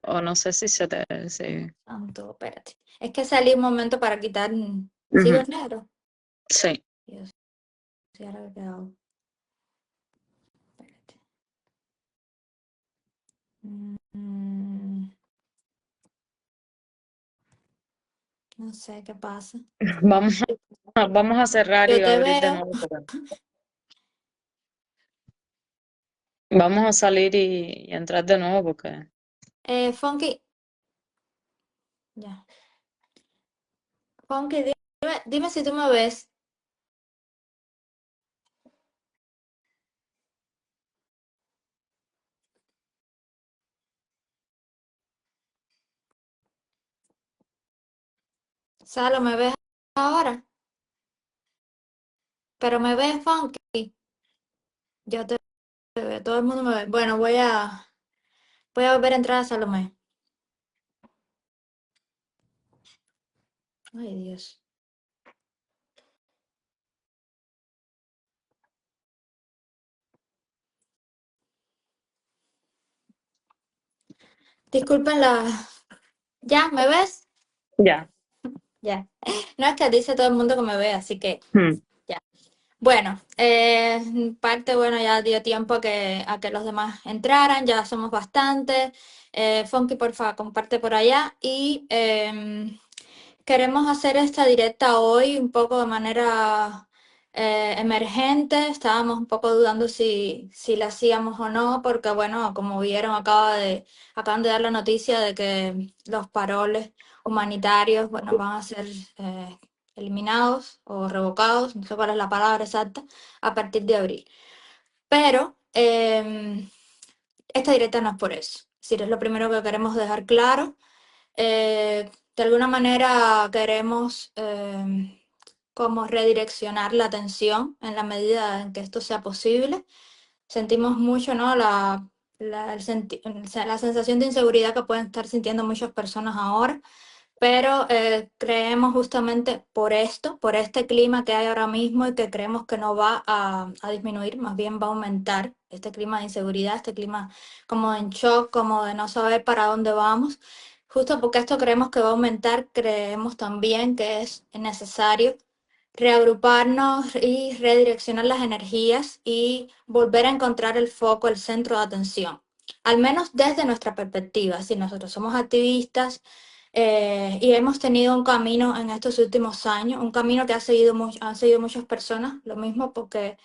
o no sé si se te... Sí. Santo, espérate. Es que salí un momento para quitar. ¿Sigo Ujú. en negro? Sí. Dios, sí, ahora qué hago. Espérate. Mm, no sé qué pasa. Vamos vamos a cerrar Yo y te abrir de veo. nuevo. Vamos a salir y entrar de nuevo porque... Funky. Ya. Funky, dime si tú me ves. Salo, ¿me ves ahora? Pero me ves, Funky. Yo te veo, todo el mundo me ve. Bueno, voy a volver a entrar a Salomé. Ay, Dios. Disculpen la... ¿Ya? ¿Me ves? Ya. Ya. No es que dice todo el mundo que me ve, así que Hmm. ya. Bueno, parte, bueno, ya dio tiempo a que los demás entraran, ya somos bastantes. Funky, porfa, comparte por allá. Y queremos hacer esta directa hoy un poco de manera emergente. Estábamos un poco dudando si la hacíamos o no, porque bueno, como vieron, acaban de dar la noticia de que los paroles humanitarios, bueno, van a ser eliminados o revocados, no sé cuál es la palabra exacta, a partir de abril. Pero esta directa no es por eso. Es decir, es lo primero que queremos dejar claro. De alguna manera queremos como redireccionar la atención en la medida en que esto sea posible. Sentimos mucho, ¿no? O sea, la sensación de inseguridad que pueden estar sintiendo muchas personas ahora, pero creemos justamente por esto, por este clima que hay ahora mismo y que creemos que no va a disminuir, más bien va a aumentar este clima de inseguridad, este clima como en shock, como de no saber para dónde vamos. Justo porque esto creemos que va a aumentar, creemos también que es necesario reagruparnos y redireccionar las energías y volver a encontrar el foco, el centro de atención, al menos desde nuestra perspectiva. Si nosotros somos activistas, y hemos tenido un camino en estos últimos años, un camino que han seguido muchas personas, lo mismo porque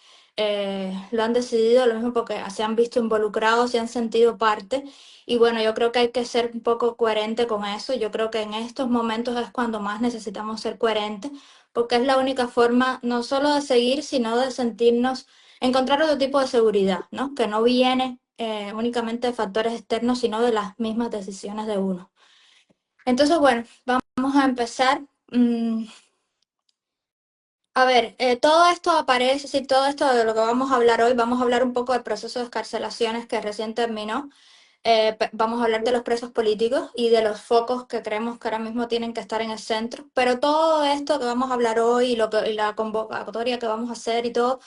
lo han decidido, lo mismo porque se han visto involucrados, se han sentido parte. Y bueno, yo creo que hay que ser un poco coherente con eso. Yo creo que en estos momentos es cuando más necesitamos ser coherentes, porque es la única forma no solo de seguir, sino de sentirnos, encontrar otro tipo de seguridad, ¿no? Que no viene únicamente de factores externos, sino de las mismas decisiones de uno. Entonces, bueno, vamos a empezar. A ver, todo esto aparece, sí, todo esto de lo que vamos a hablar hoy, vamos a hablar un poco del proceso de escarcelaciones que recién terminó. Vamos a hablar de los presos políticos y de los focos que creemos que ahora mismo tienen que estar en el centro. Pero todo esto que vamos a hablar hoy y la convocatoria que vamos a hacer y todo,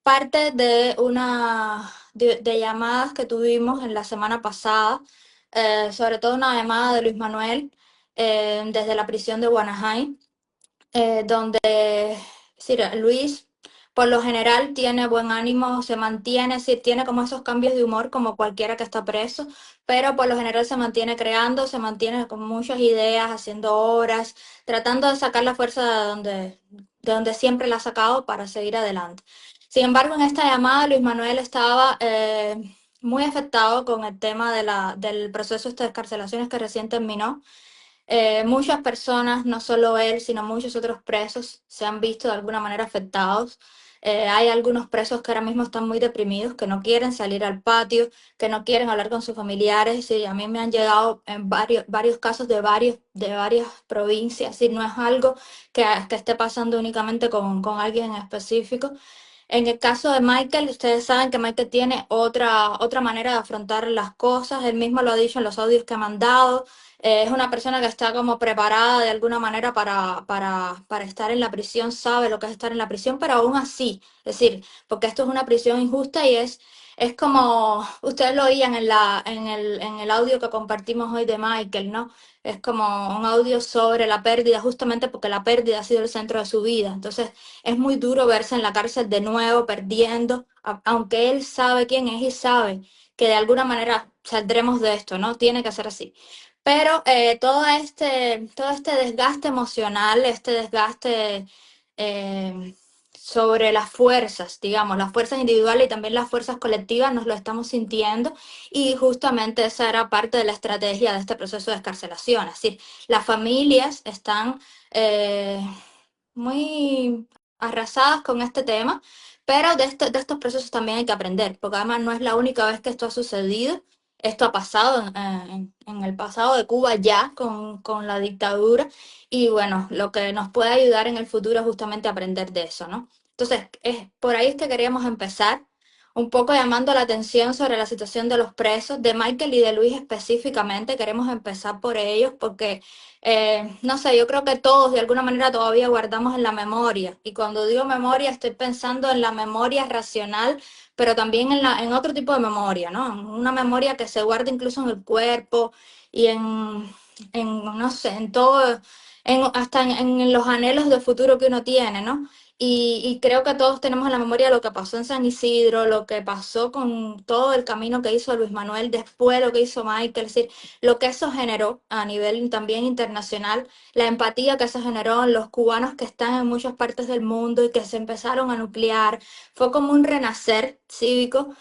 parte de de llamadas que tuvimos en la semana pasada, sobre todo una llamada de Luis Manuel desde la prisión de Guanajay, donde sí, Luis por lo general tiene buen ánimo, se mantiene, sí, tiene como esos cambios de humor como cualquiera que está preso, pero por lo general se mantiene creando, se mantiene con muchas ideas, haciendo obras, tratando de sacar la fuerza de donde siempre la ha sacado para seguir adelante. Sin embargo, en esta llamada Luis Manuel estaba muy afectado con el tema del proceso de escarcelaciones que recién terminó. Muchas personas, no solo él, sino muchos otros presos, se han visto de alguna manera afectados. Hay algunos presos que ahora mismo están muy deprimidos, que no quieren salir al patio, que no quieren hablar con sus familiares. Y a mí me han llegado en varios casos de varias provincias. Y no es algo que esté pasando únicamente con alguien en específico. En el caso de Michael, ustedes saben que Michael tiene otra manera de afrontar las cosas. Él mismo lo ha dicho en los audios que ha mandado. Es una persona que está como preparada de alguna manera para estar en la prisión, sabe lo que es estar en la prisión, pero aún así, es decir, porque esto es una prisión injusta y es Es como, ustedes lo oían en el audio que compartimos hoy de Michael, ¿no? Es como un audio sobre la pérdida, justamente porque la pérdida ha sido el centro de su vida. Entonces, es muy duro verse en la cárcel de nuevo, perdiendo, aunque él sabe quién es y sabe que de alguna manera saldremos de esto, ¿no? Tiene que ser así. Pero todo este desgaste emocional, este desgaste eh, sobre las fuerzas, digamos, las fuerzas individuales y también las fuerzas colectivas, nos lo estamos sintiendo y justamente esa era parte de la estrategia de este proceso de escarcelación. Es decir, las familias están eh, muy arrasadas con este tema, pero de estos procesos también hay que aprender, porque además no es la única vez que esto ha sucedido. Esto ha pasado en el pasado de Cuba ya con la dictadura y bueno, lo que nos puede ayudar en el futuro es justamente aprender de eso, ¿no? Entonces, por ahí es que queríamos empezar, un poco llamando la atención sobre la situación de los presos, de Michael y de Luis específicamente. Queremos empezar por ellos porque, no sé, yo creo que todos de alguna manera todavía guardamos en la memoria. Y cuando digo memoria, estoy pensando en la memoria racional, pero también en otro tipo de memoria, ¿no? En una memoria que se guarda incluso en el cuerpo y no sé, en todo, hasta en los anhelos de futuro que uno tiene, ¿no? Y creo que todos tenemos en la memoria lo que pasó en San Isidro, lo que pasó con todo el camino que hizo Luis Manuel, después lo que hizo Michael, es decir, lo que eso generó a nivel también internacional, la empatía que eso generó en los cubanos que están en muchas partes del mundo y que se empezaron a nuclear, fue como un renacer cívico,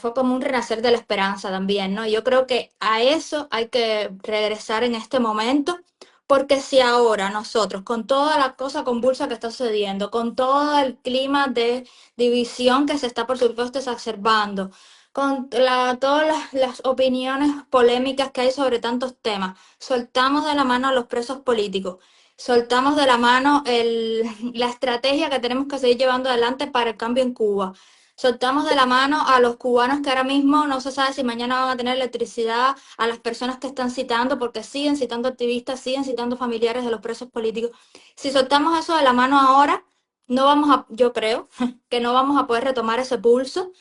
fue como un renacer de la esperanza también, ¿no? Yo creo que a eso hay que regresar en este momento porque si ahora nosotros, con toda la cosa convulsa que está sucediendo, con todo el clima de división que se está, por supuesto, exacerbando, con todas las opiniones polémicas que hay sobre tantos temas, soltamos de la mano a los presos políticos, soltamos de la mano la estrategia que tenemos que seguir llevando adelante para el cambio en Cuba. Soltamos de la mano a los cubanos que ahora mismo no se sabe si mañana van a tener electricidad, a las personas que están citando, porque siguen citando activistas, siguen citando familiares de los presos políticos. Si soltamos eso de la mano ahora, no vamos a, yo creo, que no vamos a poder retomar ese pulso,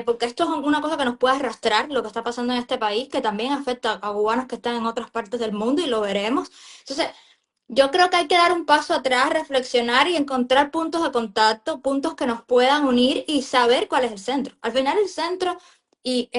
porque esto es una cosa que nos puede arrastrar, lo que está pasando en este país, que también afecta a cubanos que están en otras partes del mundo y lo veremos. Entonces, yo creo que hay que dar un paso atrás, reflexionar y encontrar puntos de contacto, puntos que nos puedan unir y saber cuál es el centro. Al final el centro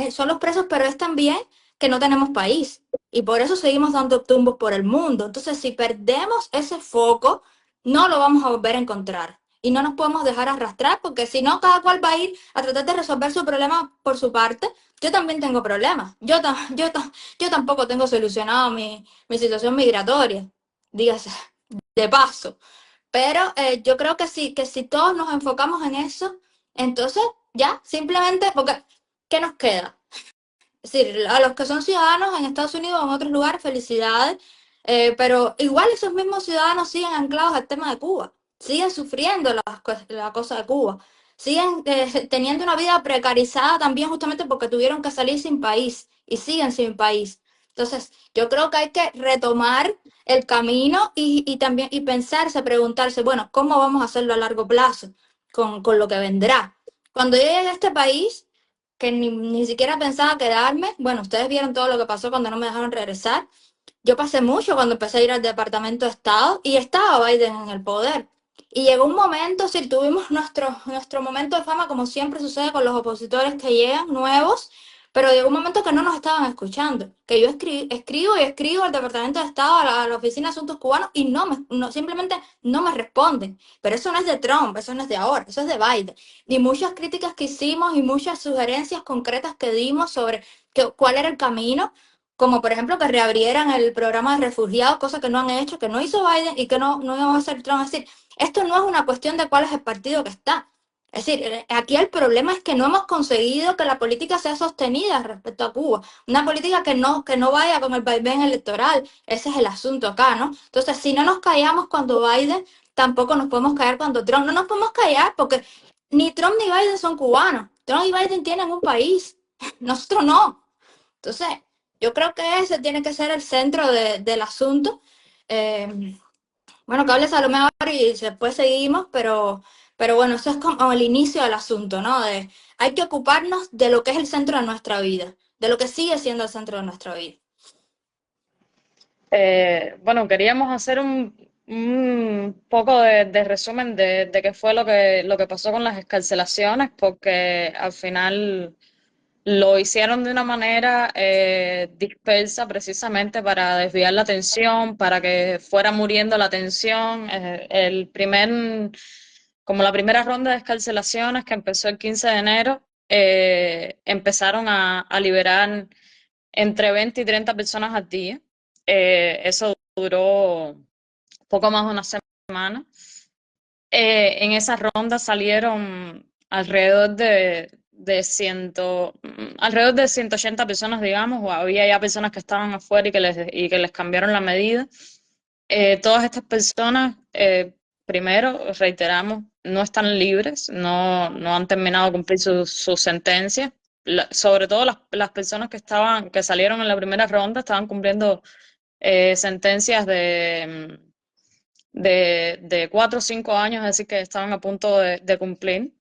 son los presos, pero es también que no tenemos país y por eso seguimos dando tumbos por el mundo. Entonces, si perdemos ese foco, no lo vamos a volver a encontrar y no nos podemos dejar arrastrar porque si no, cada cual va a ir a tratar de resolver su problema por su parte. Yo también tengo problemas. Yo tampoco tengo solucionado mi situación migratoria, dígase de paso. Pero yo creo que si todos nos enfocamos en eso, entonces ya, simplemente, porque ¿qué nos queda? Es decir, a los que son ciudadanos en Estados Unidos o en otros lugares, felicidades, pero igual esos mismos ciudadanos siguen anclados al tema de Cuba, siguen sufriendo la cosa de Cuba, siguen teniendo una vida precarizada también justamente porque tuvieron que salir sin país y siguen sin país. Entonces, yo creo que hay que retomar el camino y también y pensarse, preguntarse, bueno, ¿cómo vamos a hacerlo a largo plazo con lo que vendrá? Cuando yo llegué a este país, que ni siquiera pensaba quedarme. Bueno, ustedes vieron todo lo que pasó cuando no me dejaron regresar. Yo pasé mucho cuando empecé a ir al Departamento de Estado y estaba Biden en el poder. Y llegó un momento, sí, tuvimos nuestro momento de fama, como siempre sucede con los opositores que llegan nuevos, pero llegó un momento que no nos estaban escuchando, que yo escribo y escribo al Departamento de Estado, a la Oficina de Asuntos Cubanos, y simplemente no me responden. Pero eso no es de Trump, eso no es de ahora, eso es de Biden. Y muchas críticas que hicimos y muchas sugerencias concretas que dimos sobre cuál era el camino, como por ejemplo que reabrieran el programa de refugiados, cosa que no han hecho, que no hizo Biden y que no iba a hacer Trump. Es decir, esto no es una cuestión de cuál es el partido que está. Es decir, aquí el problema es que no hemos conseguido que la política sea sostenida respecto a Cuba. Una política que no vaya con el vaivén electoral. Ese es el asunto acá, ¿no? Entonces, si no nos callamos cuando Biden, tampoco nos podemos callar cuando Trump. No nos podemos callar porque ni Trump ni Biden son cubanos. Trump y Biden tienen un país. Nosotros no. Entonces, yo creo que ese tiene que ser el centro del asunto. Bueno, que hable Salomé ahora y después seguimos, Pero bueno, eso es como el inicio del asunto, ¿no? De, hay que ocuparnos de lo que es el centro de nuestra vida, de lo que sigue siendo el centro de nuestra vida. Bueno, queríamos hacer un poco de resumen de qué fue lo que pasó con las excarcelaciones, porque al final lo hicieron de una manera dispersa precisamente para desviar la atención, para que fuera muriendo la atención. Como la primera ronda de escarcelaciones que empezó el 15 de enero, empezaron a liberar entre 20 y 30 personas al día. Eso duró poco más de una semana. En esa ronda salieron alrededor de 180 personas, digamos, o había ya personas que estaban afuera y que les cambiaron la medida. Todas estas personas, primero, reiteramos, no están libres, no han terminado de cumplir su sentencia. Sobre todo las personas que salieron en la primera ronda estaban cumpliendo sentencias de 4 o 5 años, es decir, que estaban a punto de cumplir,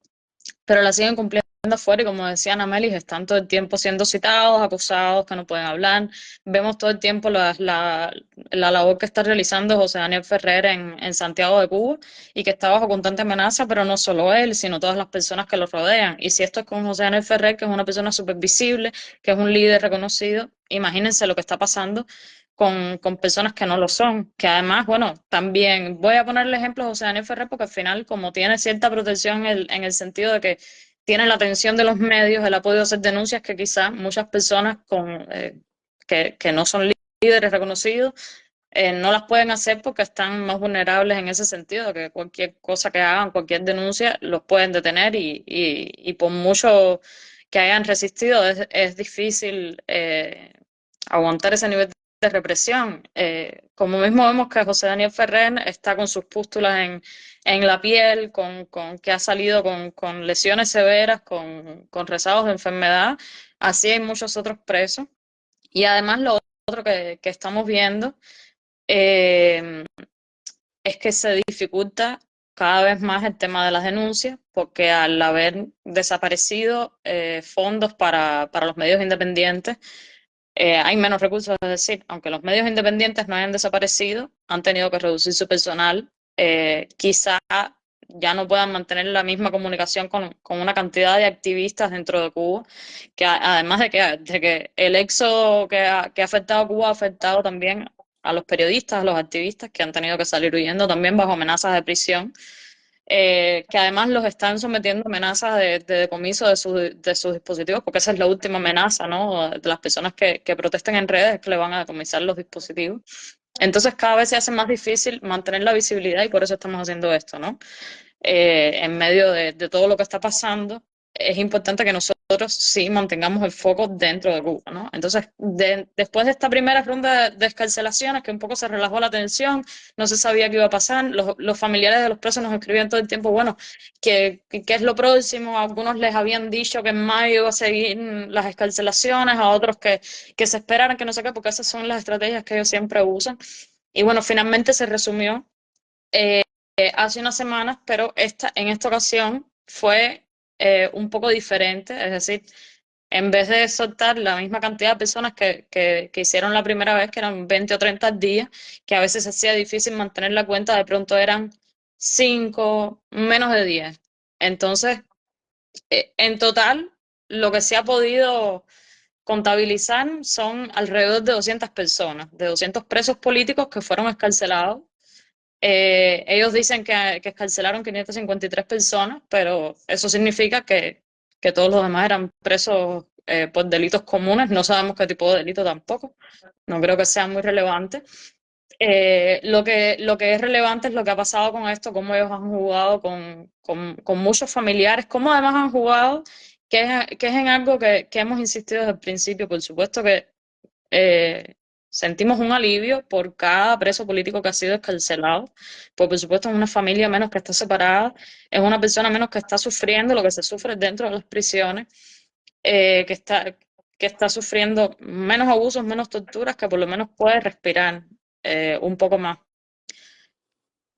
pero la siguen cumpliendo afuera y como decía Amelis, están todo el tiempo siendo citados, acusados, que no pueden hablar. Vemos todo el tiempo la labor que está realizando José Daniel Ferrer en Santiago de Cuba y que está bajo constante amenaza, pero no solo él, sino todas las personas que lo rodean. Y si esto es con José Daniel Ferrer, que es una persona súper visible, que es un líder reconocido, imagínense lo que está pasando con personas que no lo son, que además, bueno, también voy a ponerle ejemplo a José Daniel Ferrer porque al final, como tiene cierta protección en el sentido de que tiene la atención de los medios, él ha podido hacer denuncias que quizás muchas personas que no son líderes reconocidos no las pueden hacer porque están más vulnerables en ese sentido, que cualquier cosa que hagan, cualquier denuncia, los pueden detener y por mucho que hayan resistido, es difícil aguantar ese nivel de represión. Como mismo vemos que José Daniel Ferrer está con sus pústulas en la piel, que ha salido con lesiones severas, con rezagos de enfermedad, así hay muchos otros presos. Y además lo otro que estamos viendo eh, es que se dificulta cada vez más el tema de las denuncias, porque al haber desaparecido fondos para los medios independientes, hay menos recursos, es decir, aunque los medios independientes no hayan desaparecido, han tenido que reducir su personal, quizá ya no puedan mantener la misma comunicación con una cantidad de activistas dentro de Cuba, que además de que el éxodo que ha afectado a Cuba ha afectado también a los periodistas, a los activistas que han tenido que salir huyendo también bajo amenazas de prisión, que además los están sometiendo a amenazas de decomiso de sus dispositivos, porque esa es la última amenaza, ¿no? De las personas que protesten en redes, es que le van a decomisar los dispositivos. Entonces cada vez se hace más difícil mantener la visibilidad y por eso estamos haciendo esto, ¿no? En medio de todo lo que está pasando, es importante que nosotros sí mantengamos el foco dentro de Cuba, ¿no? Entonces, después de esta primera ronda de escarcelaciones, que un poco se relajó la tensión, no se sabía qué iba a pasar, los familiares de los presos nos escribían todo el tiempo, bueno, ¿qué es lo próximo? A algunos les habían dicho que en mayo iba a seguir las escarcelaciones, a otros que se esperaran, que no sé qué, porque esas son las estrategias que ellos siempre usan. Y bueno, finalmente se resumió hace unas semanas, pero en esta ocasión fue un poco diferente, es decir, en vez de soltar la misma cantidad de personas que hicieron la primera vez, que eran 20 o 30 días, que a veces hacía difícil mantener la cuenta, de pronto eran 5, menos de 10. Entonces, en total, lo que se ha podido contabilizar son alrededor de 200 personas, de 200 presos políticos que fueron excarcelados. Ellos dicen que escarcelaron 553 personas, pero eso significa que todos los demás eran presos por delitos comunes. No sabemos qué tipo de delito tampoco. No creo que sea muy relevante. Lo que es relevante es lo que ha pasado con esto, cómo ellos han jugado con muchos familiares, cómo además han jugado, que es en algo que hemos insistido desde el principio. Por supuesto que eh, sentimos un alivio por cada preso político que ha sido escarcelado, pues por supuesto es una familia menos que está separada, es una persona menos que está sufriendo lo que se sufre dentro de las prisiones, eh, que está, que está sufriendo menos abusos, menos torturas, que por lo menos puede respirar un poco más.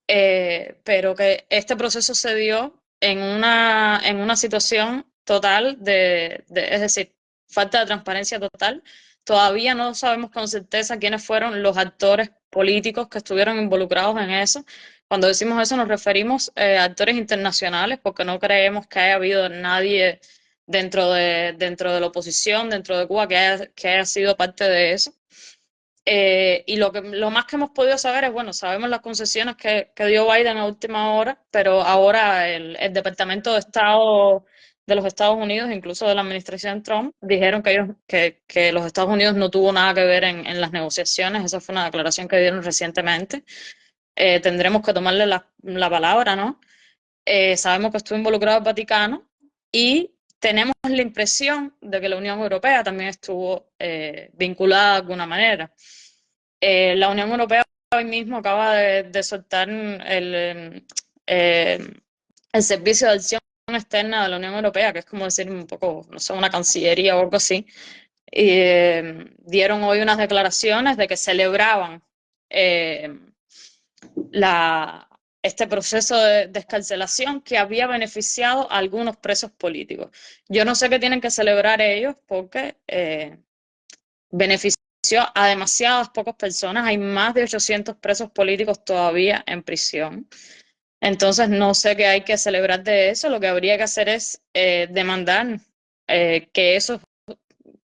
Pero que este proceso se dio en una situación total es decir, falta de transparencia total. Todavía no sabemos con certeza quiénes fueron los actores políticos que estuvieron involucrados en eso. Cuando decimos eso nos referimos a actores internacionales, porque no creemos que haya habido nadie dentro de la oposición, dentro de Cuba, que haya sido parte de eso. Y lo más que hemos podido saber es, bueno, sabemos las concesiones que dio Biden a última hora, pero ahora el Departamento de Estado de los Estados Unidos, incluso de la administración Trump, dijeron que los Estados Unidos no tuvo nada que ver en las negociaciones. Esa fue una declaración que dieron recientemente. Tendremos que tomarle la palabra, ¿no? Sabemos que estuvo involucrado el Vaticano y tenemos la impresión de que la Unión Europea también estuvo vinculada de alguna manera. La Unión Europea hoy mismo acaba de soltar el Servicio de Acción Externa de la Unión Europea, que es como decir un poco, no sé, una cancillería o algo así. Y dieron hoy unas declaraciones de que celebraban eh, este proceso de descarcelación que había beneficiado a algunos presos políticos. Yo no sé qué tienen que celebrar ellos porque benefició a demasiadas pocas personas. Hay más de 800 presos políticos todavía en prisión. Entonces no sé qué hay que celebrar de eso. Lo que habría que hacer es demandar que esos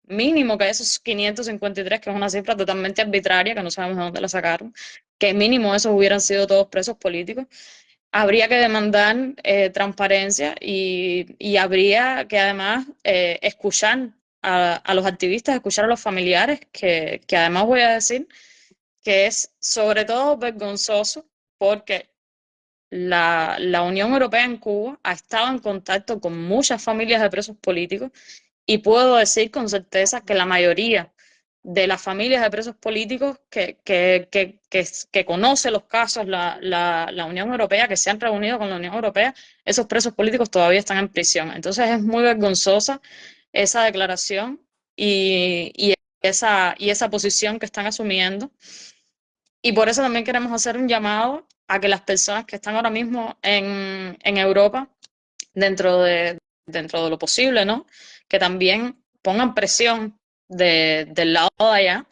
mínimo que esos 553, que es una cifra totalmente arbitraria, que no sabemos de dónde la sacaron, que mínimo esos hubieran sido todos presos políticos. Habría que demandar transparencia y habría que además escuchar a los activistas, escuchar a los familiares, que además voy a decir que es sobre todo vergonzoso porque la Unión Europea en Cuba ha estado en contacto con muchas familias de presos políticos y puedo decir con certeza que la mayoría de las familias de presos políticos que conoce los casos la Unión Europea, que se han reunido con la Unión Europea, esos presos políticos todavía están en prisión. Entonces es muy vergonzosa esa declaración y esa posición que están asumiendo. Y por eso también queremos hacer un llamado a que las personas que están ahora mismo en Europa, dentro dentro de lo posible, ¿no? Que también pongan presión del lado de allá,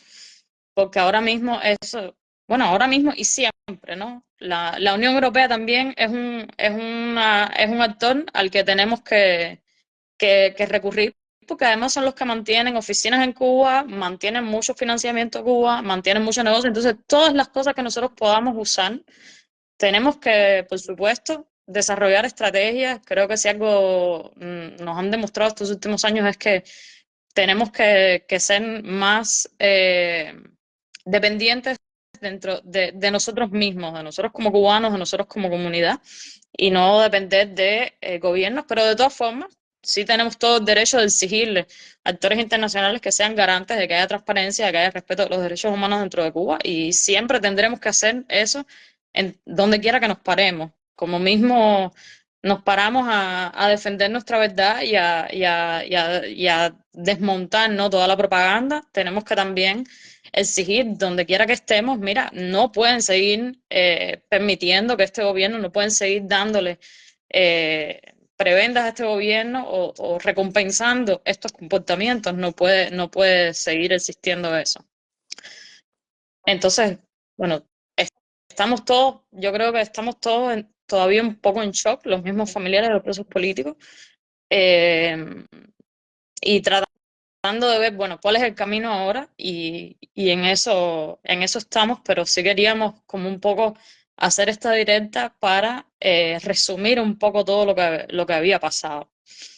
porque ahora mismo eso, bueno, ahora mismo y siempre, ¿no? La Unión Europea también es un actor al que tenemos que recurrir, porque además son los que mantienen oficinas en Cuba, mantienen mucho financiamiento a Cuba, mantienen mucho negocio. Entonces, todas las cosas que nosotros podamos usar, tenemos que, por supuesto, desarrollar estrategias. Creo que si algo nos han demostrado estos últimos años es que tenemos que ser más dependientes dentro de nosotros mismos, de nosotros como cubanos, de nosotros como comunidad, y no depender de gobiernos, pero de todas formas, sí tenemos todo el derecho de exigirle a actores internacionales que sean garantes de que haya transparencia, de que haya respeto de los derechos humanos dentro de Cuba, y siempre tendremos que hacer eso en donde quiera que nos paremos. Como mismo nos paramos a defender nuestra verdad y a desmontar, ¿no?, toda la propaganda, tenemos que también exigir donde quiera que estemos, mira, no pueden seguir permitiendo que este gobierno, no pueden seguir dándole prebendas a este gobierno o recompensando estos comportamientos, no puede seguir existiendo eso. Entonces, bueno, estamos todos, yo creo que estamos todos todavía un poco en shock, los mismos familiares de los presos políticos, eh, y tratando de ver, bueno, cuál es el camino ahora y en eso estamos, pero sí queríamos como un poco hacer esta directa para resumir un poco todo lo que había pasado. Sí,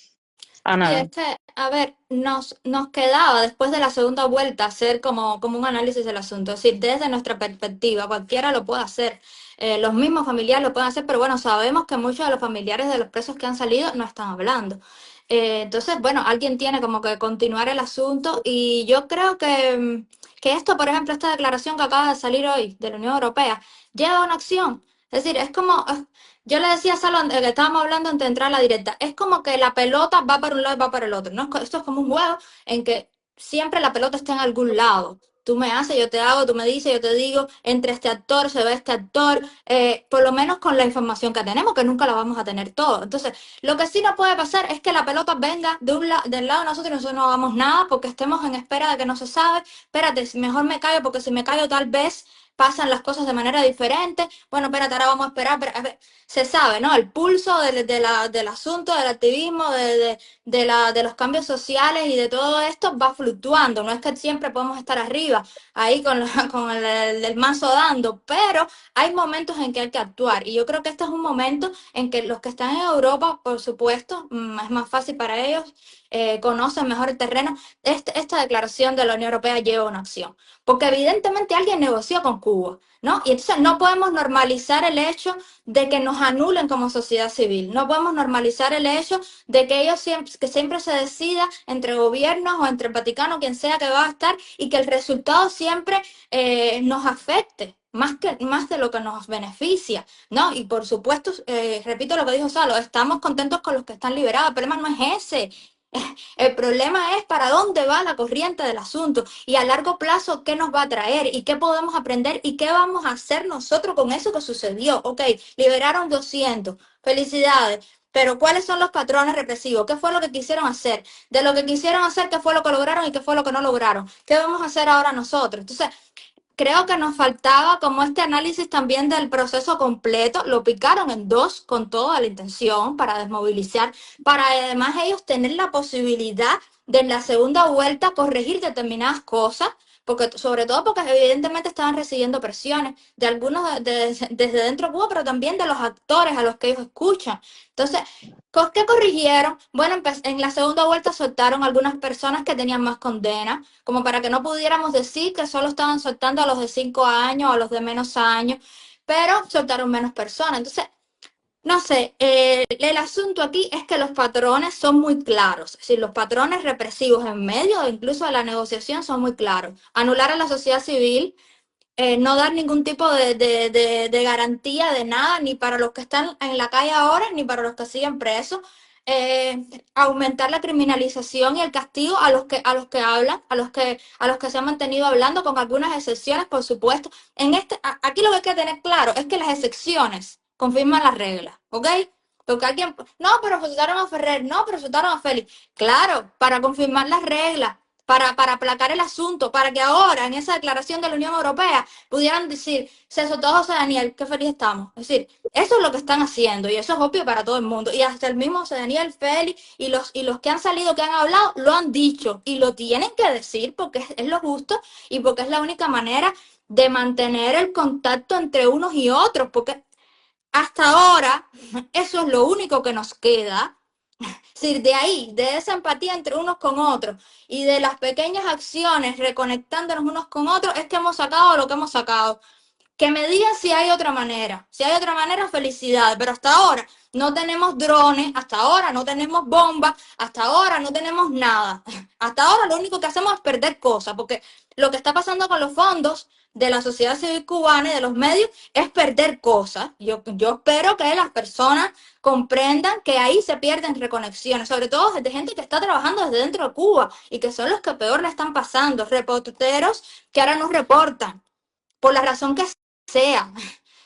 Ana. es que, a ver, nos quedaba después de la segunda vuelta hacer como un análisis del asunto. Es decir, desde nuestra perspectiva, cualquiera lo puede hacer. Los mismos familiares lo pueden hacer, pero bueno, sabemos que muchos de los familiares de los presos que han salido no están hablando. Entonces, bueno, alguien tiene como que continuar el asunto y yo creo que esto, por ejemplo, esta declaración que acaba de salir hoy de la Unión Europea, lleva a una acción. Es decir, es como, yo le decía a Salón que estábamos hablando entre entrar a la directa, es como que la pelota va para un lado y va para el otro, ¿no? Esto es como un juego en que siempre la pelota está en algún lado. tú me haces, yo te hago, tú me dices, yo te digo, entre este actor se ve este actor, por lo menos con la información que tenemos, que nunca la vamos a tener todo. Entonces, lo que sí no puede pasar es que la pelota venga del lado de nosotros y nosotros no hagamos nada porque estemos en espera de que no se sabe. Espérate, mejor me callo porque si me callo tal vez pasan las cosas de manera diferente. Bueno, espérate, ahora vamos a esperar. A ver, se sabe, ¿no? El pulso del asunto, del activismo, de los cambios sociales y de todo esto va fluctuando. No es que siempre podemos estar arriba, ahí con el mazo dando, pero hay momentos en que hay que actuar. Y yo creo que este es un momento en que los que están en Europa, por supuesto, es más fácil para ellos, conocen mejor el terreno. Esta declaración de la Unión Europea lleva una acción, porque evidentemente alguien negoció con Cuba, ¿no? Y entonces no podemos normalizar el hecho de que nos anulen como sociedad civil. No podemos normalizar el hecho de que siempre se decida entre gobiernos o entre el Vaticano, quien sea que va a estar, y que el resultado siempre nos afecte. Más de lo que nos beneficia, ¿no? Y por supuesto, repito lo que dijo Salo, estamos contentos con los que están liberados. El problema no es ese. El problema es para dónde va la corriente del asunto y a largo plazo qué nos va a traer y qué podemos aprender y qué vamos a hacer nosotros con eso que sucedió. Ok, liberaron 200, felicidades, pero ¿cuáles son los patrones represivos? ¿Qué fue lo que quisieron hacer? De lo que quisieron hacer, ¿qué fue lo que lograron y qué fue lo que no lograron? ¿Qué vamos a hacer ahora nosotros? Entonces, creo que nos faltaba como este análisis también del proceso completo. Lo picaron en dos con toda la intención para desmovilizar, para además ellos tener la posibilidad de en la segunda vuelta corregir determinadas cosas, porque, sobre todo porque evidentemente estaban recibiendo presiones de algunos desde dentro de Cuba, pero también de los actores a los que ellos escuchan. Entonces, ¿qué corrigieron? Bueno, en la segunda vuelta soltaron algunas personas que tenían más condena, como para que no pudiéramos decir que solo estaban soltando a los de 5 años o a los de menos años, pero soltaron menos personas. Entonces, no sé, el asunto aquí es que los patrones son muy claros, es decir, los patrones represivos en medio incluso de la negociación son muy claros. Anular a la sociedad civil, no dar ningún tipo de garantía de nada, ni para los que están en la calle ahora, ni para los que siguen presos. Eh, Aumentar la criminalización y el castigo a los que hablan, a los que se han mantenido hablando, con algunas excepciones, por supuesto. Aquí lo que hay que tener claro es que las excepciones confirman las reglas, ¿ok? Porque alguien, no, pero soltaron a Ferrer, no, pero soltaron a Félix. Claro, para confirmar las reglas, para aplacar el asunto, para que ahora en esa declaración de la Unión Europea pudieran decir, se soltó José Daniel, qué feliz estamos. Es decir, eso es lo que están haciendo y eso es obvio para todo el mundo. Y hasta el mismo José Daniel, Félix y los que han salido, que han hablado, lo han dicho y lo tienen que decir porque es lo justo y porque es la única manera de mantener el contacto entre unos y otros, porque hasta ahora eso es lo único que nos queda. Es decir, de ahí, de esa empatía entre unos con otros y de las pequeñas acciones reconectándonos unos con otros, es que hemos sacado lo que hemos sacado. Que me digan si hay otra manera. Si hay otra manera, felicidades. Pero hasta ahora no tenemos drones, hasta ahora no tenemos bombas, hasta ahora no tenemos nada. Hasta ahora lo único que hacemos es perder cosas, porque lo que está pasando con los fondos de la sociedad civil cubana y de los medios es perder cosas. Yo espero que las personas comprendan que ahí se pierden reconexiones, sobre todo de gente que está trabajando desde dentro de Cuba y que son los que peor le están pasando, reporteros que ahora nos reportan, por la razón que sea.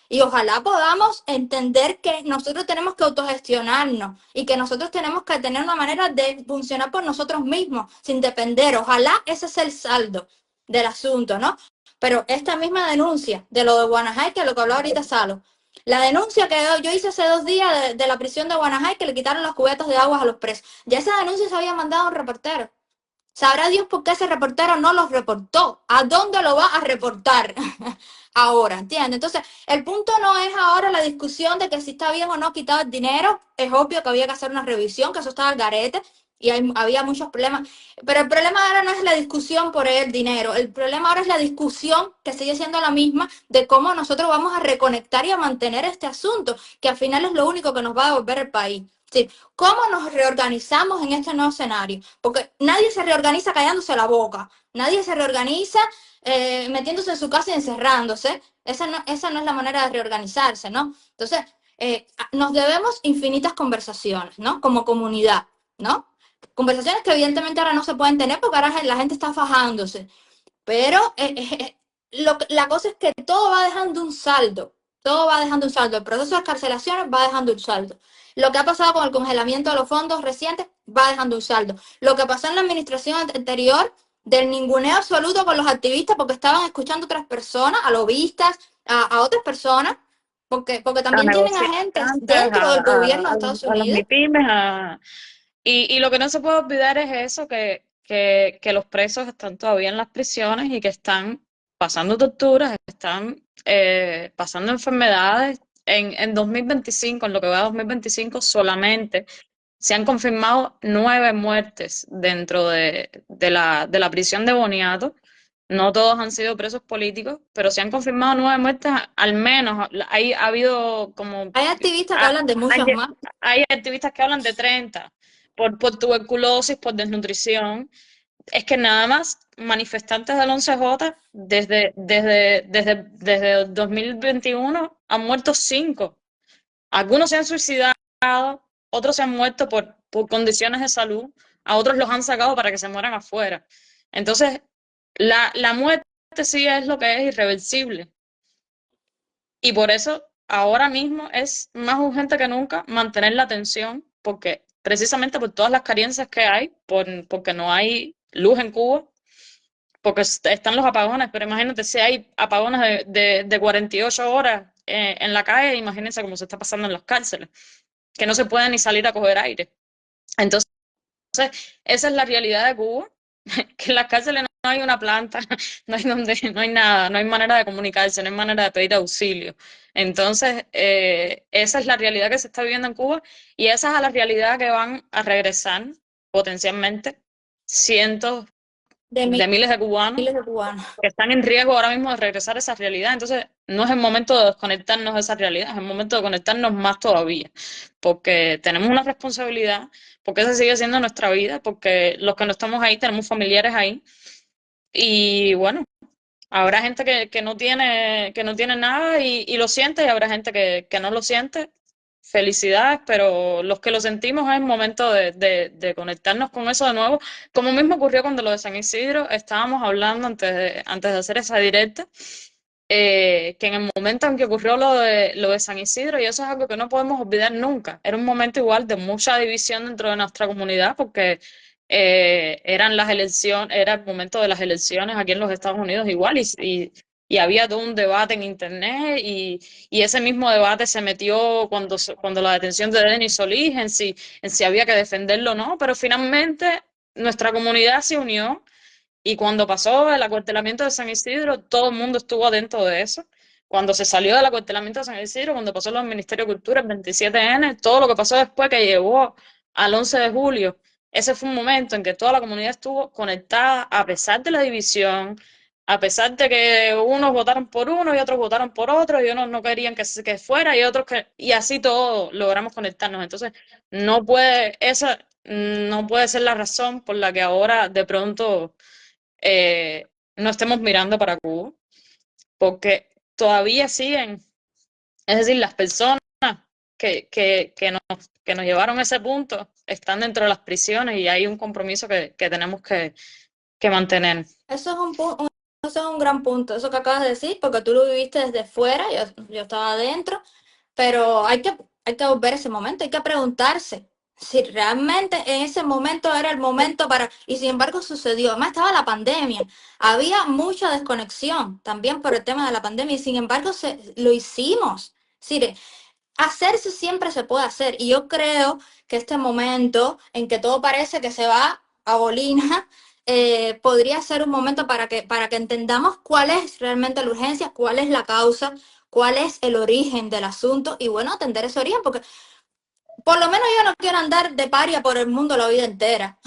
Y ojalá podamos entender que nosotros tenemos que autogestionarnos y que nosotros tenemos que tener una manera de funcionar por nosotros mismos, sin depender. Ojalá ese es el saldo del asunto, ¿no? Pero esta misma denuncia de lo de Guanajay, que es lo que habló ahorita Salo, la denuncia que yo hice hace 2 días de la prisión de Guanajay, que le quitaron los cubetas de agua a los presos, ya esa denuncia se había mandado a un reportero. Sabrá Dios por qué ese reportero no los reportó. ¿A dónde lo va a reportar ahora? ¿Entiendes? Entonces, el punto no es ahora la discusión de que si está bien o no quitar el dinero. Es obvio que había que hacer una revisión, que eso estaba al garete y había muchos problemas. Pero el problema ahora no es la discusión por el dinero. El problema ahora es la discusión, que sigue siendo la misma, de cómo nosotros vamos a reconectar y a mantener este asunto, que al final es lo único que nos va a devolver el país. Sí, ¿cómo nos reorganizamos en este nuevo escenario? Porque nadie se reorganiza callándose la boca, nadie se reorganiza metiéndose en su casa y encerrándose. Esa no es la manera de reorganizarse, ¿no? Entonces, nos debemos infinitas conversaciones, ¿no? Como comunidad, ¿no? Conversaciones que evidentemente ahora no se pueden tener porque ahora la gente está fajándose. Pero la cosa es que todo va dejando un saldo, todo va dejando un saldo. El proceso de escarcelaciones va dejando un saldo. Lo que ha pasado con el congelamiento de los fondos recientes va dejando un saldo. Lo que pasó en la administración anterior del ninguneo absoluto con los activistas porque estaban escuchando a otras personas, a lobistas, a otras personas, porque A también tienen agentes negociantes, dentro del gobierno de Estados a los Unidos. MIPYMES, y lo que no se puede olvidar es eso, que los presos están todavía en las prisiones y que están pasando torturas, están pasando enfermedades. En 2025, en lo que va a 2025, solamente se han confirmado 9 muertes dentro de la prisión de Boniato. No todos han sido presos políticos, pero se han confirmado 9 muertes, al menos. Ha habido como... Hay activistas que ha- hablan de hay, muchos más. hay activistas que hablan de 30 por tuberculosis, por desnutrición. Es que nada más manifestantes del 11J desde 2021 han muerto 5. Algunos se han suicidado, otros se han muerto por condiciones de salud, a otros los han sacado para que se mueran afuera. Entonces, la muerte sí es lo que es irreversible. Y por eso ahora mismo es más urgente que nunca mantener la atención, porque precisamente por todas las carencias que hay, porque no hay luz en Cuba, porque están los apagones, pero imagínate si hay apagones de 48 horas en la calle, imagínense cómo se está pasando en las cárceles, que no se puede ni salir a coger aire. Entonces, esa es la realidad de Cuba, que en las cárceles no hay una planta, no hay nada, no hay manera de comunicarse, no hay manera de pedir auxilio. Entonces, esa es la realidad que se está viviendo en Cuba y esa es la realidad que van a regresar potencialmente cientos De de miles de cubanos miles de cubanos. que están en riesgo ahora mismo de regresar a esa realidad. Entonces, no es el momento de desconectarnos de esa realidad, es el momento de conectarnos más todavía, porque tenemos una responsabilidad, porque esa sigue siendo nuestra vida, porque los que no estamos ahí tenemos familiares ahí. Y bueno, habrá gente que no tiene nada y lo siente, y habrá gente que no lo siente. Felicidades, pero los que lo sentimos es el momento de conectarnos con eso de nuevo. Como mismo ocurrió cuando lo de San Isidro, estábamos hablando antes de hacer esa directa, que en el momento en que ocurrió lo de San Isidro, y eso es algo que no podemos olvidar nunca, era un momento igual de mucha división dentro de nuestra comunidad, porque eran las elecciones, era el momento de las elecciones aquí en los Estados Unidos igual, y había todo un debate en internet, y ese mismo debate se metió cuando la detención de Denis Solís, en si había que defenderlo o no, pero finalmente nuestra comunidad se unió, y cuando pasó el acuartelamiento de San Isidro, todo el mundo estuvo dentro de eso. Cuando se salió del acuartelamiento de San Isidro, cuando pasó lo del Ministerio de Cultura, el 27N, todo lo que pasó después que llevó al 11 de julio, ese fue un momento en que toda la comunidad estuvo conectada a pesar de la división, a pesar de que unos votaron por uno y otros votaron por otro, y unos no querían que fuera y otros y así todos logramos conectarnos. Entonces, esa no puede ser la razón por la que ahora de pronto no estemos mirando para Cuba, porque todavía siguen, es decir, las personas que nos llevaron a ese punto están dentro de las prisiones, y hay un compromiso que tenemos que mantener. Eso es eso es un gran punto, eso que acabas de decir, porque tú lo viviste desde fuera, yo estaba adentro, pero hay que volver a ese momento, hay que preguntarse si realmente en ese momento era el momento para, y sin embargo sucedió. Además estaba la pandemia, había mucha desconexión también por el tema de la pandemia, y sin embargo lo hicimos. Es decir, hacerse siempre se puede hacer, y yo creo que este momento en que todo parece que se va a bolina, podría ser un momento para que entendamos cuál es realmente la urgencia, cuál es la causa, cuál es el origen del asunto, y bueno, atender ese origen, porque por lo menos yo no quiero andar de paria por el mundo la vida entera.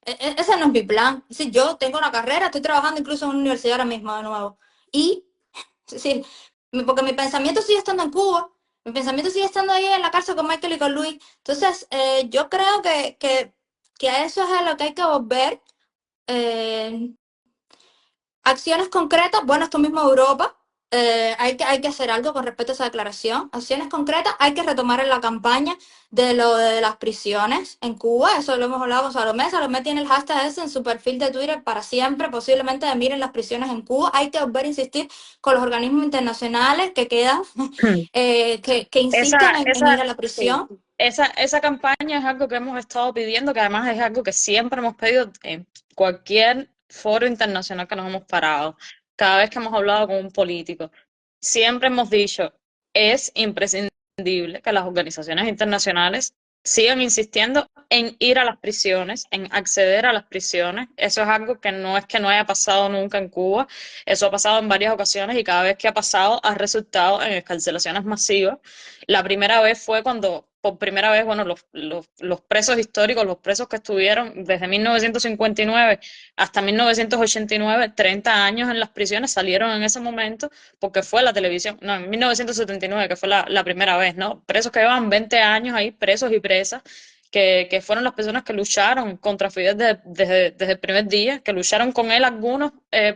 Ese no es mi plan. Si yo tengo una carrera, estoy trabajando incluso en una universidad ahora mismo de nuevo. Y, sí, porque mi pensamiento sigue estando en Cuba, mi pensamiento sigue estando ahí en la cárcel con Michael y con Luis. Entonces, yo creo que a eso es a lo que hay que volver. eh, Acciones concretas, bueno, esto mismo Europa. hay que hacer algo con respecto a esa declaración, acciones concretas, hay que retomar en la campaña de lo de las prisiones en Cuba, eso lo hemos hablado con Salomé. Salomé tiene el hashtag ese en su perfil de Twitter para siempre, posiblemente de miren las prisiones en Cuba. Hay que volver a insistir con los organismos internacionales que quedan, que insistan Esa, en ir esa, a la sí, prisión. esa campaña es algo que hemos estado pidiendo, que además es algo que siempre hemos pedido en cualquier foro internacional que nos hemos parado, cada vez que hemos hablado con un político. Siempre hemos dicho, es imprescindible que las organizaciones internacionales sigan insistiendo en ir a las prisiones, en acceder a las prisiones. Eso es algo que no haya pasado nunca en Cuba. Eso ha pasado en varias ocasiones y cada vez que ha pasado ha resultado en excarcelaciones masivas. La primera vez fue cuando, por primera vez, bueno, los presos históricos, los presos que estuvieron desde 1959 hasta 1989, 30 años en las prisiones, salieron en ese momento porque fue la televisión, no, en 1979, que fue la primera vez, ¿no? Presos que llevan 20 años ahí, presos y presas, que fueron las personas que lucharon contra Fidel desde el primer día, que lucharon con él algunos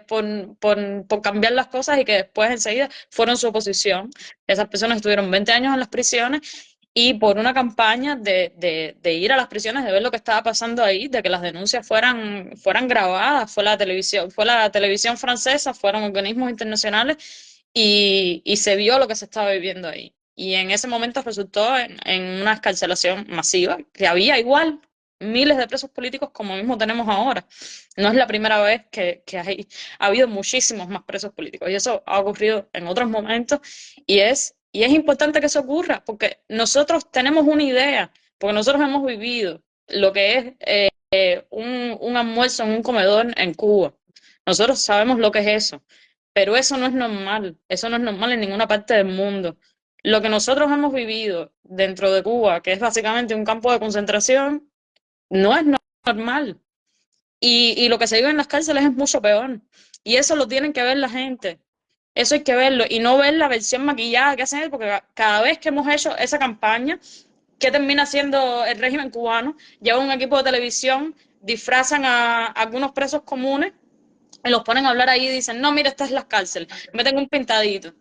por cambiar las cosas y que después enseguida fueron su oposición. Esas personas estuvieron 20 años en las prisiones y por una campaña de ir a las prisiones, de ver lo que estaba pasando ahí, de que las denuncias fueran grabadas, fue la televisión francesa, fueron organismos internacionales y se vio lo que se estaba viviendo ahí. Y en ese momento resultó en una escarcelación masiva, que había igual miles de presos políticos como mismo tenemos ahora. No es la primera vez ha habido muchísimos más presos políticos y eso ha ocurrido en otros momentos y es importante que eso ocurra porque nosotros tenemos una idea, porque nosotros hemos vivido lo que es un almuerzo en un comedor en Cuba. Nosotros sabemos lo que es eso, pero eso no es normal en ninguna parte del mundo. Lo que nosotros hemos vivido dentro de Cuba, que es básicamente un campo de concentración, no es normal. Y lo que se vive en las cárceles es mucho peor. Y eso lo tienen que ver la gente. Eso hay que verlo y no ver la versión maquillada que hacen, porque cada vez que hemos hecho esa campaña, ¿qué termina haciendo el régimen cubano? Lleva un equipo de televisión, disfrazan a algunos presos comunes y los ponen a hablar ahí y dicen, no, mira, esta es la cárcel, meten un pintadito.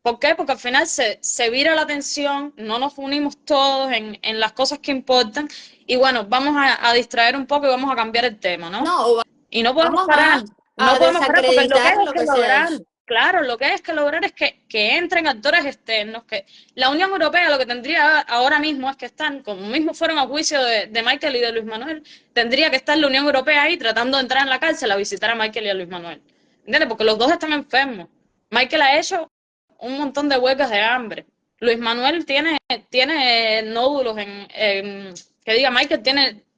¿Por qué? Porque al final se vira la atención, no nos unimos todos en las cosas que importan y bueno, vamos a distraer un poco y vamos a cambiar el tema, ¿no? No, Y no podemos vamos parar, no a podemos parar porque lo que desacreditar es lo que que se ha lograr, hecho. claro, lo que es que lograr es que entren actores externos, que la Unión Europea lo que tendría ahora mismo es que están, como mismo fueron a juicio de Michael y de Luis Manuel, tendría que estar la Unión Europea ahí tratando de entrar en la cárcel a visitar a Michael y a Luis Manuel. ¿Entiendes? Porque los dos están enfermos. Michael ha hecho un montón de huelgas de hambre. Luis Manuel tiene nódulos que diga Michael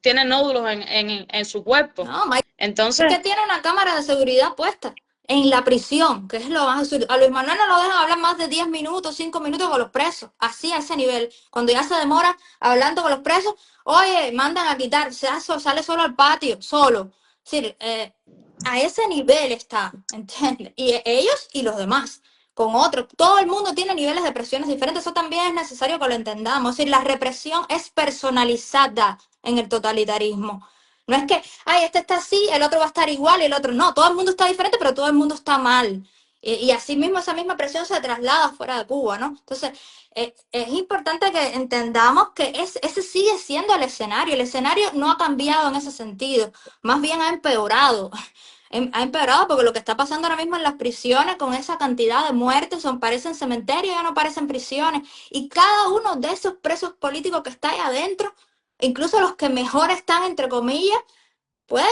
tiene nódulos en su cuerpo. No, Mike, es Entonces, que tiene una cámara de seguridad puesta en la prisión, que es lo más absurdo. A Luis Manuel no lo dejan hablar más de 10 minutos, 5 minutos con los presos, así a ese nivel. Cuando ya se demora hablando con los presos, oye, mandan a quitar, sale solo al patio, solo. Es decir, a ese nivel está, ¿entiendes? Y ellos y los demás, con otros. Todo el mundo tiene niveles de presiones diferentes, eso también es necesario que lo entendamos. Es decir, la represión es personalizada en el totalitarismo. No es que, ay, este está así, el otro va a estar igual y el otro no. Todo el mundo está diferente, pero todo el mundo está mal. Y así mismo esa misma presión se traslada fuera de Cuba, ¿no? Entonces, es importante que entendamos que ese sigue siendo el escenario. El escenario no ha cambiado en ese sentido, más bien ha empeorado. Ha empeorado porque lo que está pasando ahora mismo en las prisiones con esa cantidad de muertes parecen cementerios, ya no parecen prisiones. Y cada uno de esos presos políticos que está ahí adentro, incluso los que mejor están, entre comillas, puede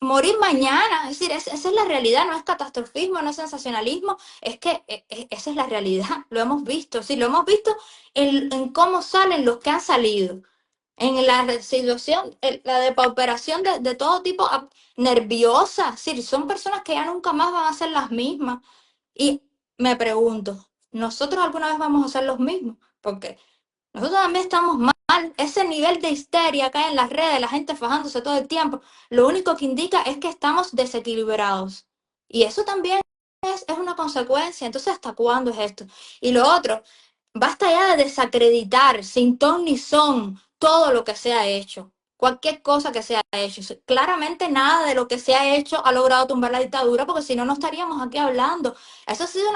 morir mañana. Es decir, esa es la realidad, no es catastrofismo, no es sensacionalismo, es que esa es la realidad, lo hemos visto, sí, lo hemos visto en cómo salen los que han salido, en la situación, la depauperación de todo tipo, nerviosa, sí, son personas que ya nunca más van a ser las mismas. Y me pregunto, ¿nosotros alguna vez vamos a ser los mismos? Porque nosotros también estamos mal. Ese nivel de histeria acá en las redes, la gente fajándose todo el tiempo, lo único que indica es que estamos desequilibrados. Y eso también es una consecuencia. Entonces, ¿hasta cuándo es esto? Y lo otro, basta ya de desacreditar sin ton ni son todo lo que se ha hecho. cualquier cosa que se ha hecho. Claramente nada de lo que se ha hecho ha logrado tumbar la dictadura, porque si no, no estaríamos aquí hablando. Eso ha sido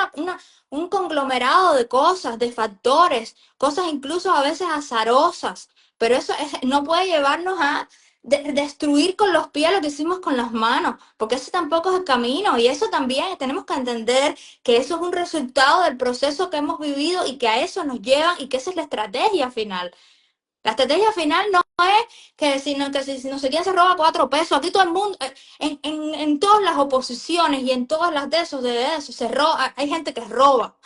un conglomerado de cosas, de factores, cosas incluso a veces azarosas, pero eso no puede llevarnos a destruir con los pies lo que hicimos con las manos, porque ese tampoco es el camino, y eso también tenemos que entender que eso es un resultado del proceso que hemos vivido y que a eso nos llevan y que esa es la estrategia final. La estrategia final no es que si no sé quién se roba 4 pesos. Aquí todo el mundo, en todas las oposiciones y en todas las de eso, se roba, hay gente que roba.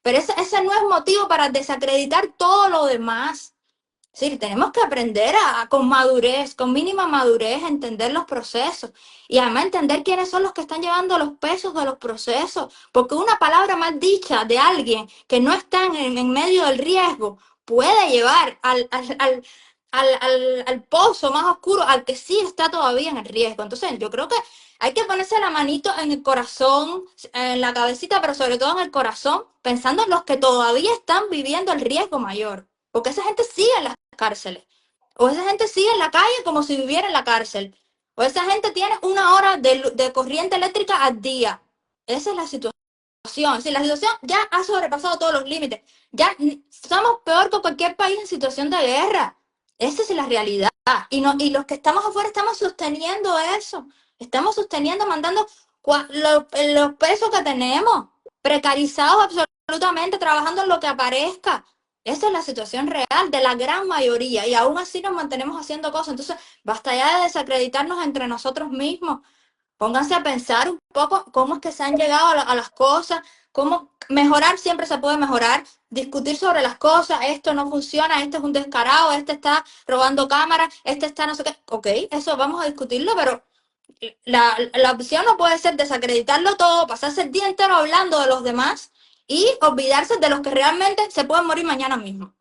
Pero ese no es motivo para desacreditar todo lo demás. Sí, tenemos que aprender con madurez, con mínima madurez, a entender los procesos y además entender quiénes son los que están llevando los pesos de los procesos, porque una palabra mal dicha de alguien que no está en medio del riesgo puede llevar al pozo más oscuro, al que sí está todavía en el riesgo. Entonces, yo creo que hay que ponerse la manito en el corazón, en la cabecita, pero sobre todo en el corazón, pensando en los que todavía están viviendo el riesgo mayor. Porque esa gente sigue en las cárceles. O esa gente sigue en la calle como si viviera en la cárcel. O esa gente tiene 1 hora de corriente eléctrica al día. Esa es la situación. Si la situación ya ha sobrepasado todos los límites, ya somos peor que cualquier país en situación de guerra. Esa es la realidad. Y los que estamos afuera estamos sosteniendo eso. Estamos sosteniendo, mandando los pesos que tenemos, precarizados absolutamente, trabajando en lo que aparezca. Esa es la situación real de la gran mayoría y aún así nos mantenemos haciendo cosas. Entonces, basta ya de desacreditarnos entre nosotros mismos. Pónganse a pensar un poco cómo es que se han llegado a las cosas, cómo mejorar siempre se puede mejorar, discutir sobre las cosas, esto no funciona, este es un descarado, este está robando cámaras, este está no sé qué. Ok, eso vamos a discutirlo, pero la opción no puede ser desacreditarlo todo, pasarse el día entero hablando de los demás y olvidarse de los que realmente se pueden morir mañana mismo.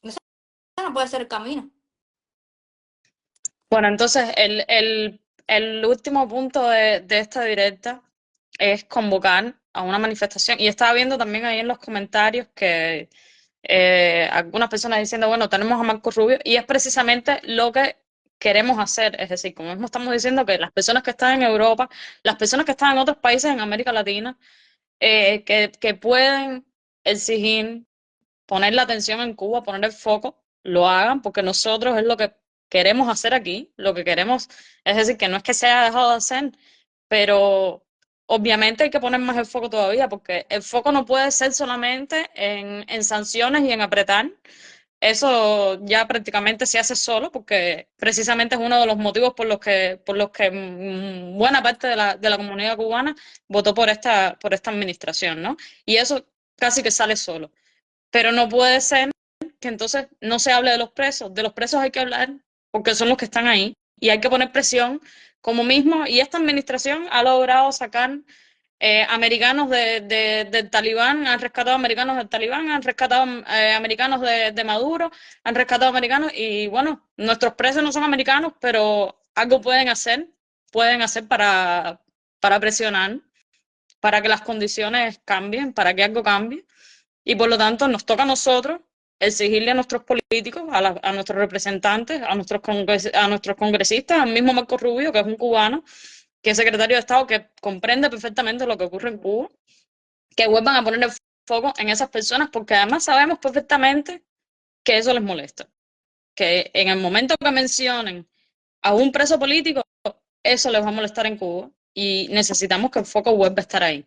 Eso no puede ser el camino. Bueno, entonces el último punto de esta directa es convocar a una manifestación. Y estaba viendo también ahí en los comentarios que algunas personas diciendo, bueno, tenemos a Marco Rubio, y es precisamente lo que queremos hacer. Es decir, como mismo estamos diciendo que las personas que están en Europa, las personas que están en otros países en América Latina, que pueden exigir poner la atención en Cuba, poner el foco, lo hagan, porque nosotros es lo que queremos hacer aquí, lo que queremos, es decir, que no es que se haya dejado de hacer, pero obviamente hay que poner más el foco todavía, porque el foco no puede ser solamente en sanciones y en apretar. Eso ya prácticamente se hace solo, porque precisamente es uno de los motivos por los que buena parte de la comunidad cubana votó por esta administración, ¿no? Y eso casi que sale solo. Pero no puede ser que entonces no se hable de los presos. De los presos hay que hablar porque son los que están ahí y hay que poner presión como mismo. Y esta administración ha logrado sacar americanos del Talibán, han rescatado americanos del Talibán, han rescatado americanos de Maduro, han rescatado americanos y bueno, nuestros presos no son americanos, pero algo pueden hacer para presionar, para que las condiciones cambien, para que algo cambie. Y por lo tanto nos toca a nosotros exigirle a nuestros políticos, a nuestros representantes, a nuestros congresistas, al mismo Marco Rubio, que es un cubano, que es secretario de Estado, que comprende perfectamente lo que ocurre en Cuba, que vuelvan a poner el foco en esas personas, porque además sabemos perfectamente que eso les molesta, que en el momento que mencionen a un preso político, eso les va a molestar en Cuba y necesitamos que el foco vuelva a estar ahí.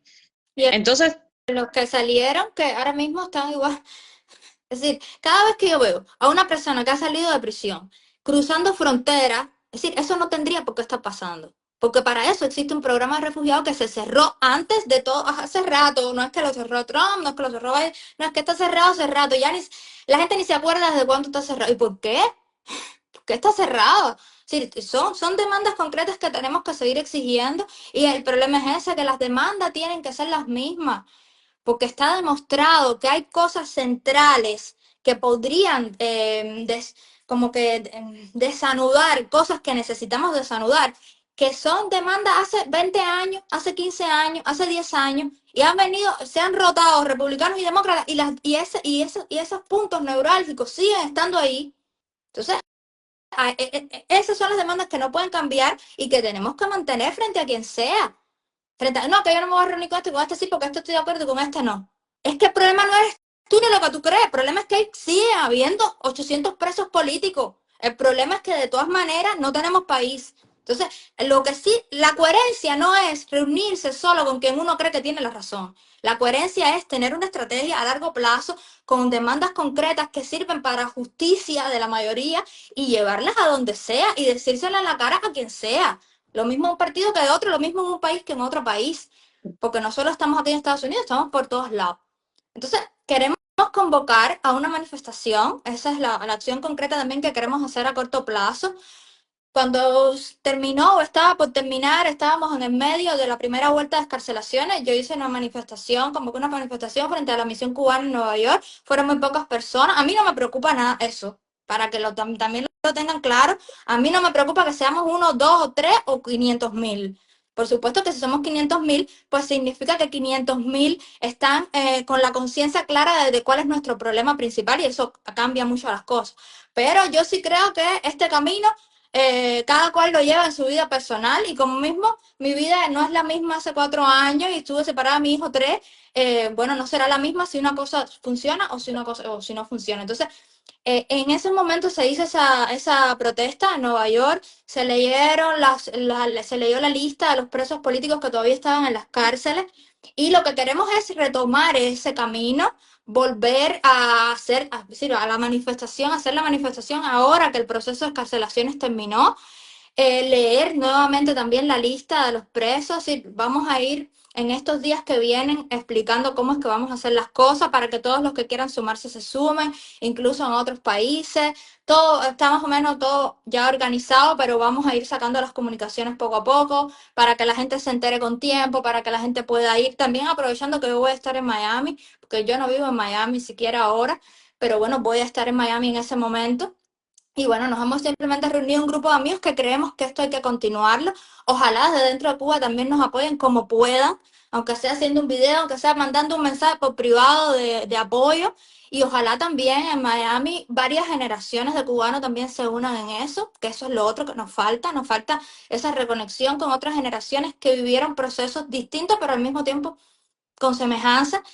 Y Entonces, los que salieron, que ahora mismo están igual. Es decir, cada vez que yo veo a una persona que ha salido de prisión cruzando fronteras, es decir, eso no tendría por qué estar pasando. Porque para eso existe un programa de refugiados que se cerró antes de todo, hace rato, no es que lo cerró Trump, no es que lo cerró Biden, no es que está cerrado hace rato, la gente ni se acuerda desde cuándo está cerrado. ¿Y por qué? ¿Por qué está cerrado? Sí, son demandas concretas que tenemos que seguir exigiendo y el problema es ese, que las demandas tienen que ser las mismas porque está demostrado que hay cosas centrales que podrían como que desanudar, cosas que necesitamos desanudar, que son demandas hace 20 años, hace 15 años, hace 10 años, y han venido, se han rotado republicanos y demócratas, y esos puntos neurálgicos siguen estando ahí. Entonces, esas son las demandas que no pueden cambiar y que tenemos que mantener frente a quien sea. No, que yo no me voy a reunir con este sí, porque esto estoy de acuerdo y con este no. Es que el problema no eres tú ni lo que tú crees, el problema es que sigue habiendo 800 presos políticos. El problema es que de todas maneras no tenemos país. Entonces, lo que sí, la coherencia no es reunirse solo con quien uno cree que tiene la razón. La coherencia es tener una estrategia a largo plazo con demandas concretas que sirven para justicia de la mayoría y llevarlas a donde sea y decírsela en la cara a quien sea. Lo mismo en un partido que de otro, lo mismo en un país que en otro país. Porque no solo estamos aquí en Estados Unidos, estamos por todos lados. Entonces, queremos convocar a una manifestación. Esa es la acción concreta también que queremos hacer a corto plazo. Cuando terminó o estaba por terminar, estábamos en el medio de la primera vuelta de excarcelaciones. Yo hice una manifestación, convoqué una manifestación frente a la misión cubana en Nueva York. Fueron muy pocas personas. A mí no me preocupa nada eso, para que también lo tengan claro. A mí no me preocupa que seamos uno, dos o tres o 500.000. Por supuesto que si somos 500.000, pues significa que 500.000 están con la conciencia clara de cuál es nuestro problema principal y eso cambia mucho las cosas. Pero yo sí creo que este camino cada cual lo lleva en su vida personal y como mismo mi vida no es la misma hace 4 años y estuve separada de mi hijo 3, bueno, no será la misma si una cosa funciona o si una cosa o si no funciona. Entonces, en ese momento se hizo esa protesta en Nueva York, se leyeron se leyó la lista de los presos políticos que todavía estaban en las cárceles y lo que queremos es retomar ese camino, volver a a la manifestación, hacer la manifestación ahora que el proceso de escarcelaciones terminó, leer nuevamente también la lista de los presos y vamos a ir en estos días que vienen explicando cómo es que vamos a hacer las cosas para que todos los que quieran sumarse se sumen, incluso en otros países. Todo está más o menos todo ya organizado, pero vamos a ir sacando las comunicaciones poco a poco para que la gente se entere con tiempo, para que la gente pueda ir. También aprovechando que yo voy a estar en Miami, porque yo no vivo en Miami siquiera ahora, pero bueno, voy a estar en Miami en ese momento. Y bueno, nos hemos simplemente reunido un grupo de amigos que creemos que esto hay que continuarlo. Ojalá desde dentro de Cuba también nos apoyen como puedan, aunque sea haciendo un video, aunque sea mandando un mensaje por privado de apoyo. Y ojalá también en Miami varias generaciones de cubanos también se unan en eso, que eso es lo otro que nos falta esa reconexión con otras generaciones que vivieron procesos distintos, pero al mismo tiempo con semejanza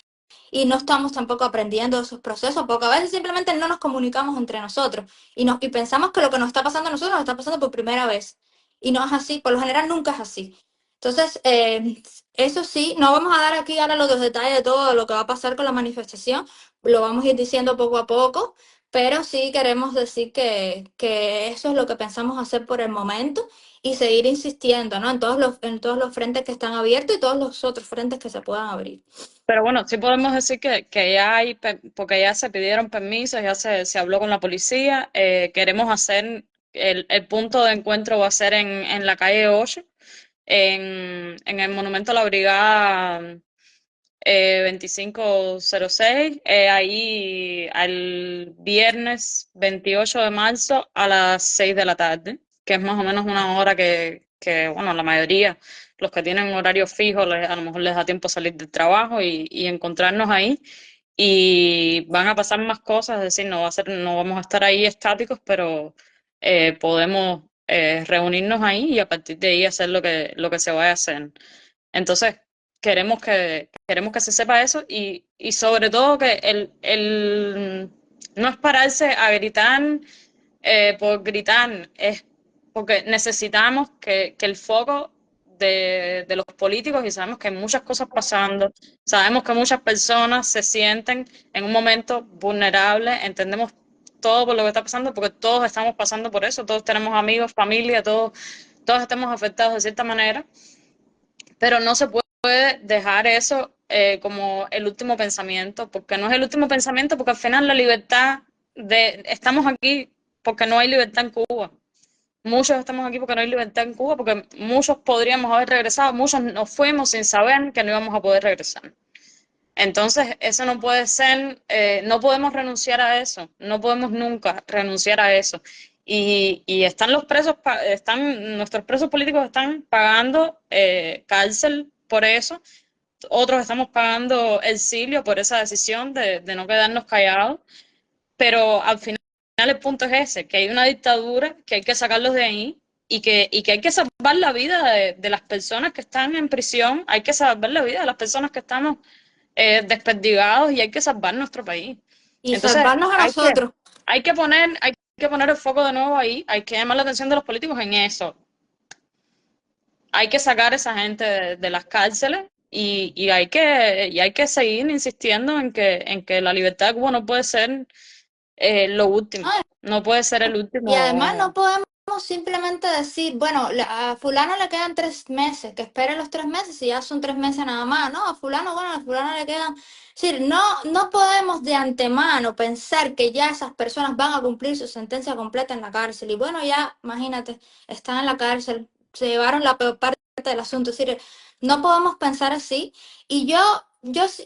y no estamos tampoco aprendiendo de esos procesos, porque a veces simplemente no nos comunicamos entre nosotros y pensamos que lo que nos está pasando a nosotros nos está pasando por primera vez. Y no es así, por lo general nunca es así. Entonces, eso sí, no vamos a dar aquí ahora los detalles de todo lo que va a pasar con la manifestación, lo vamos a ir diciendo poco a poco, pero sí queremos decir que eso es lo que pensamos hacer por el momento y seguir insistiendo, ¿no? En todos los frentes que están abiertos y todos los otros frentes que se puedan abrir. Pero bueno, sí podemos decir que ya hay, porque ya se pidieron permisos, ya se habló con la policía, queremos hacer, el punto de encuentro va a ser en la calle 8, en el Monumento a la Brigada 2506, ahí al viernes 28 de marzo a las 6 de la tarde, que es más o menos una hora bueno, la mayoría, los que tienen horario fijo, a lo mejor les da tiempo salir del trabajo y encontrarnos ahí. Y van a pasar más cosas, es decir, no vamos a estar ahí estáticos, pero podemos reunirnos ahí y a partir de ahí hacer lo que se vaya a hacer. Entonces, queremos que se sepa eso y sobre todo que no es pararse a gritar por gritar, es porque necesitamos que el foco de los políticos, y sabemos que hay muchas cosas pasando, sabemos que muchas personas se sienten en un momento vulnerable, entendemos todo por lo que está pasando, porque todos estamos pasando por eso, todos tenemos amigos, familia, todos estamos afectados de cierta manera, pero no se puede dejar eso como el último pensamiento, porque no es el último pensamiento, porque al final la libertad estamos aquí porque no hay libertad en Cuba. Muchos estamos aquí porque no hay libertad en Cuba, porque muchos podríamos haber regresado, muchos nos fuimos sin saber que no íbamos a poder regresar. Entonces, eso no puede ser, no podemos renunciar a eso, no podemos nunca renunciar a eso. Y están los presos, nuestros presos políticos están pagando cárcel por eso, otros estamos pagando exilio por esa decisión de no quedarnos callados, pero al final el punto es ese, que hay una dictadura, que hay que sacarlos de ahí y que hay que salvar la vida de las personas que están en prisión, hay que salvar la vida de las personas que estamos desperdigados y hay que salvar nuestro país. Y Entonces, salvarnos a nosotros. hay que poner el foco de nuevo ahí, hay que llamar la atención de los políticos en eso. Hay que sacar a esa gente de las cárceles y hay que seguir insistiendo en que la libertad de Cuba no puede ser lo último, ¿No? no puede ser el Y además último. no podemos simplemente decir, bueno, a fulano le quedan 3 meses, que espere los 3 meses y ya son 3 meses nada más, ¿no? A fulano, bueno, a fulano le quedan... Es decir, no podemos de antemano pensar que ya esas personas van a cumplir su sentencia completa en la cárcel. Y bueno, ya, imagínate, están en la cárcel, se llevaron la peor parte del asunto. Es decir, no podemos pensar así. Y yo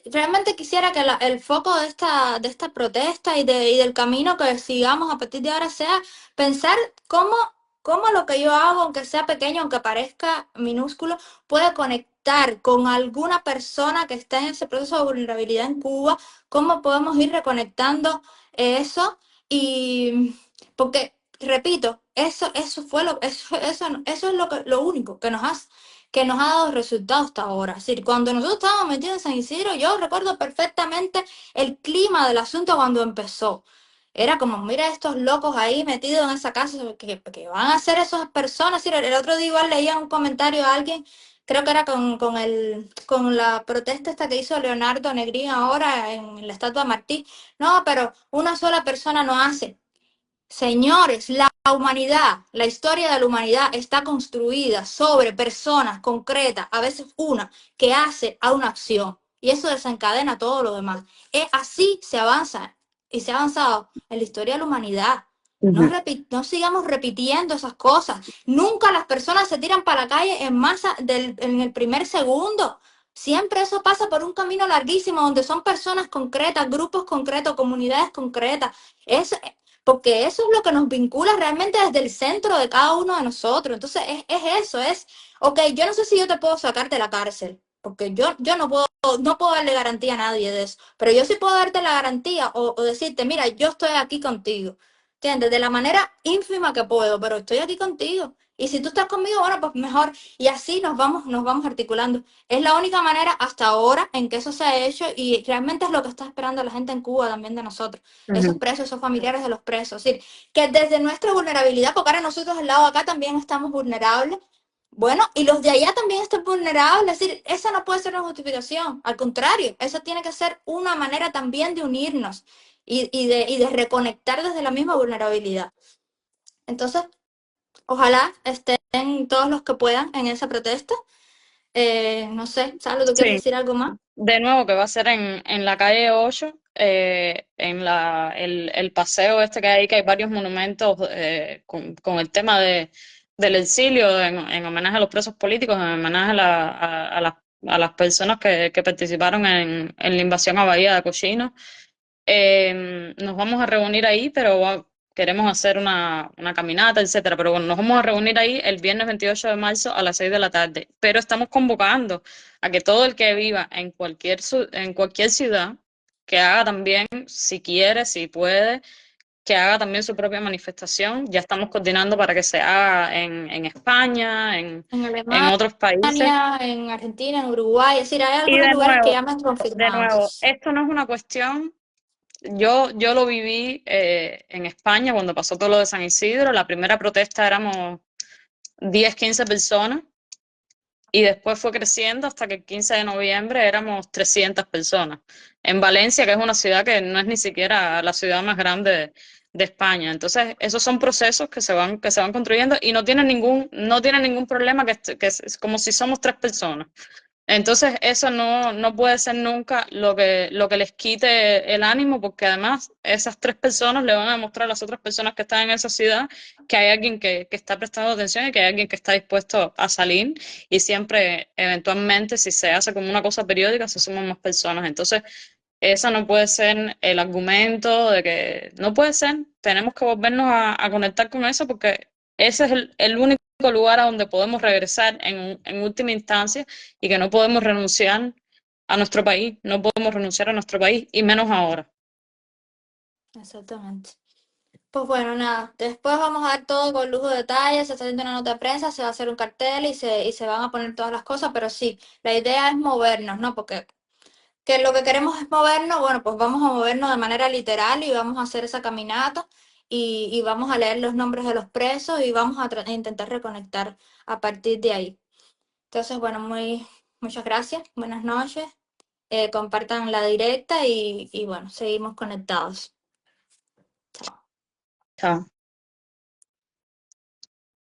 realmente quisiera que el foco de esta protesta y del camino que sigamos a partir de ahora sea pensar cómo, cómo lo que yo hago, aunque sea pequeño, aunque parezca minúsculo, puede conectar con alguna persona que está en ese proceso de vulnerabilidad en Cuba, cómo podemos ir reconectando eso y porque, repito, eso fue eso es lo único que nos ha dado resultados hasta ahora. Es decir, cuando nosotros estábamos metidos en San Isidro, yo recuerdo perfectamente el clima del asunto cuando empezó. Era como, mira estos locos ahí metidos en esa casa, que van a hacer esas personas. Sí, el otro día igual leía un comentario a alguien, creo que era con la protesta esta que hizo Leonardo Negrín ahora en la estatua de Martí. No, pero una sola persona no hace. Señores, la humanidad, la historia de la humanidad está construida sobre personas concretas, a veces una, que hace a una acción. Y eso desencadena todo lo demás. Así se avanza y se ha avanzado en la historia de la humanidad. Ujú. No sigamos repitiendo esas cosas. Nunca las personas se tiran para la calle en masa en el primer segundo. Siempre eso pasa por un camino larguísimo donde son personas concretas, grupos concretos, comunidades concretas. Es, porque eso es lo que nos vincula realmente desde el centro de cada uno de nosotros. Entonces, ok, yo no sé si yo te puedo sacar de la cárcel, porque yo no puedo darle garantía a nadie de eso, pero yo sí puedo darte la garantía o decirte, mira, yo estoy aquí contigo, ¿entiendes? De la manera ínfima que puedo, pero estoy aquí contigo. Y si tú estás conmigo, bueno, pues mejor. Y así nos vamos articulando. Es la única manera hasta ahora en que eso se ha hecho y realmente es lo que está esperando la gente en Cuba también de nosotros, esos Ujú. presos, esos familiares de los presos. Es decir, que desde nuestra vulnerabilidad, porque ahora nosotros al lado de acá también estamos vulnerables, bueno, y los de allá también están vulnerables. Es decir, esa no puede ser una justificación. Al contrario, esa tiene que ser una manera también de unirnos y de reconectar desde la misma vulnerabilidad. Entonces, ojalá estén todos los que puedan en esa protesta. No sé, Salo, ¿tú quieres Sí, decir algo más? de nuevo que va a ser en la calle 8, en el paseo este que hay, que hay varios monumentos con el tema del exilio, en homenaje a los presos políticos, en homenaje a las personas que participaron en la invasión a Bahía de Cochino. Nos vamos a reunir ahí, pero queremos hacer una caminata, etcétera. Pero bueno, nos vamos a reunir ahí el viernes 28 de marzo a las 6 de la tarde. Pero estamos convocando a que todo el que viva en cualquier ciudad, que haga también, si quiere, si puede, que haga también su propia manifestación. Ya estamos coordinando para que se haga en España, En en otros países. Alemania, en Argentina, en Uruguay, es decir, hay Y algunos lugares que ya me han de confirmado. nuevo, esto no es una cuestión. Yo lo viví en España cuando pasó todo lo de San Isidro. La primera protesta éramos 10 15 personas y después fue creciendo hasta que el 15 de noviembre éramos 300 personas. En Valencia, que es una ciudad que no es ni siquiera la ciudad más grande de España. Entonces, esos son procesos que se van construyendo y no tienen ningún problema que es como si somos tres personas. Entonces, eso no puede ser nunca lo que les quite el ánimo, porque además esas tres personas le van a demostrar a las otras personas que están en esa ciudad que hay alguien que está prestando atención y que hay alguien que está dispuesto a salir y siempre, eventualmente, si se hace como una cosa periódica, se suman más personas. Entonces, ese no puede ser el argumento de que no puede ser, tenemos que volvernos a conectar con eso porque ese es el único lugar a donde podemos regresar en última instancia y que no podemos renunciar a nuestro país, no podemos renunciar a nuestro país y menos ahora. Exactamente. Pues bueno, nada, después vamos a dar todo con lujo de detalle, se está haciendo una nota de prensa, se va a hacer un cartel y se van a poner todas las cosas, pero sí, la idea es movernos, ¿no? Porque que lo que queremos es movernos, bueno, pues vamos a movernos de manera literal y vamos a hacer esa caminata y vamos a leer los nombres de los presos y vamos a intentar reconectar a partir de ahí. Entonces, bueno, muchas gracias, buenas noches, compartan la directa y bueno, seguimos conectados. Chao. Chao.